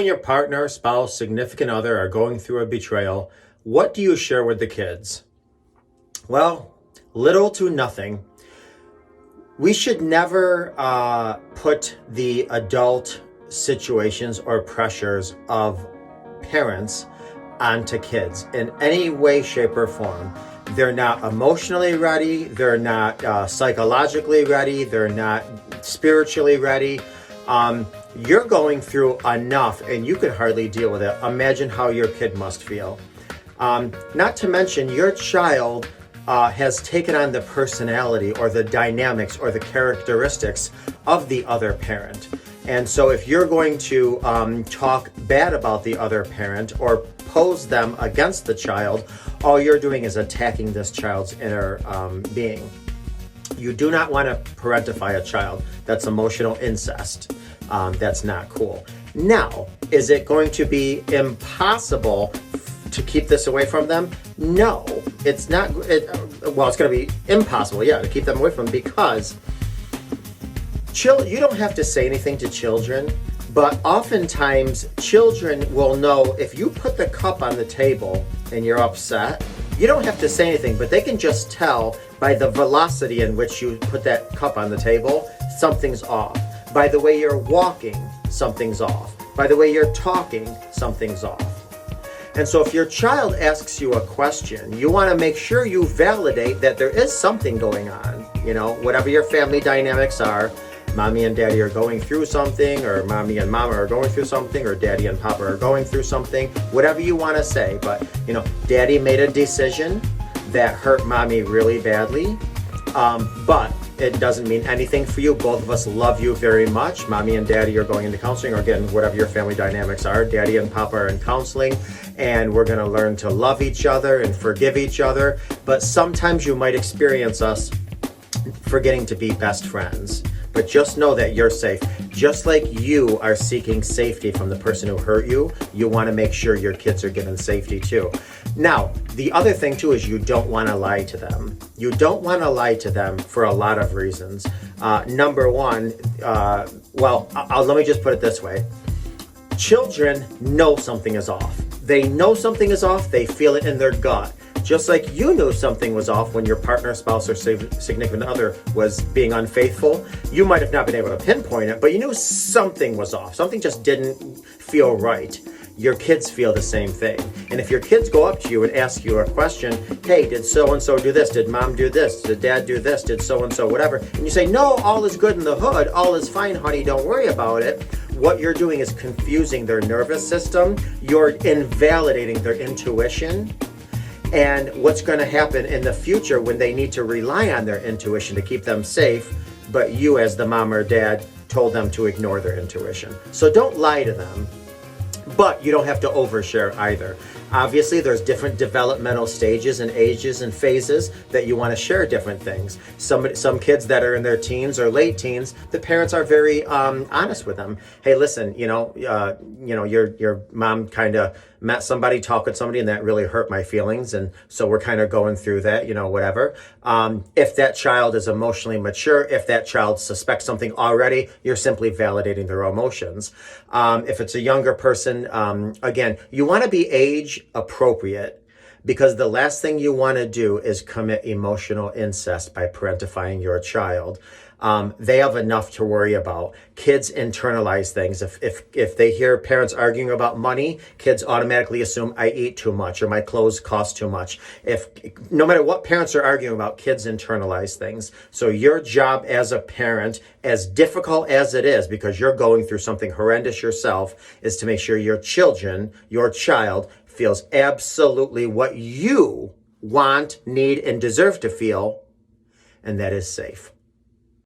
When your partner, spouse, significant other are going through a betrayal, what do you share with the kids? Well, little to nothing. We should never put the adult situations or pressures of parents onto kids in any way, shape, or form. They're not emotionally ready. They're not psychologically ready. They're not spiritually ready. You're going through enough and you could hardly deal with it. Imagine how your kid must feel. Not to mention your child has taken on the personality or the dynamics or the characteristics of the other parent. And so if you're going to talk bad about the other parent or pose them against the child, all you're doing is attacking this child's inner being. You do not want to parentify a child. That's emotional incest. That's not cool. Now, is it going to be impossible to keep this away from them? No, it's not. Well, it's going to be impossible, to keep them away from them, because you don't have to say anything to children, but oftentimes children will know if you put the cup on the table and you're upset. You don't have to say anything, but they can just tell by the velocity in which you put that cup on the table, something's off. By the way you're walking, something's off. By the way you're talking, something's off. And so if your child asks you a question, you want to make sure you validate that there is something going on. Whatever your family dynamics are, mommy and daddy are going through something, or mommy and mama are going through something, or daddy and papa are going through something, whatever you want to say. But, daddy made a decision that hurt mommy really badly, but it doesn't mean anything for you. Both of us love you very much. Mommy and daddy are going into counseling, or again, whatever your family dynamics are, daddy and papa are in counseling, and we're going to learn to love each other and forgive each other. But sometimes you might experience us forgetting to be best friends. But just know that you're safe. Just like you are seeking safety from the person who hurt you, you want to make sure your kids are given safety too. Now, the other thing too is you don't want to lie to them. You don't want to lie to them for a lot of reasons. Number one, let me just put it this way. Children know something is off. They know something is off. They feel it in their gut. Just like you knew something was off when your partner, spouse, or significant other was being unfaithful. You might have not been able to pinpoint it, but you knew something was off. Something just didn't feel right. Your kids feel the same thing. And if your kids go up to you and ask you a question, hey, did so-and-so do this? Did mom do this? Did dad do this? Did so-and-so whatever? And you say, no, all is good in the hood. All is fine, honey. Don't worry about it. What you're doing is confusing their nervous system. You're invalidating their intuition. And what's going to happen in the future when they need to rely on their intuition to keep them safe, but you as the mom or dad told them to ignore their intuition. So don't lie to them, but you don't have to overshare either. Obviously, there's different developmental stages and ages and phases that you want to share different things. Some kids that are in their teens or late teens, the parents are very honest with them. Hey, listen, your mom kind of met somebody, talked with somebody, and that really hurt my feelings, and so we're kind of going through that, whatever. If that child is emotionally mature, if that child suspects something already, you're simply validating their emotions. If it's a younger person, again, you want to be age appropriate, because the last thing you want to do is commit emotional incest by parentifying your child. They have enough to worry about. Kids internalize things. If they hear parents arguing about money, kids automatically assume I eat too much or my clothes cost too much. No matter what parents are arguing about, kids internalize things. So your job as a parent, as difficult as it is, because you're going through something horrendous yourself, is to make sure your child feels absolutely what you want, need, and deserve to feel, and that is safe.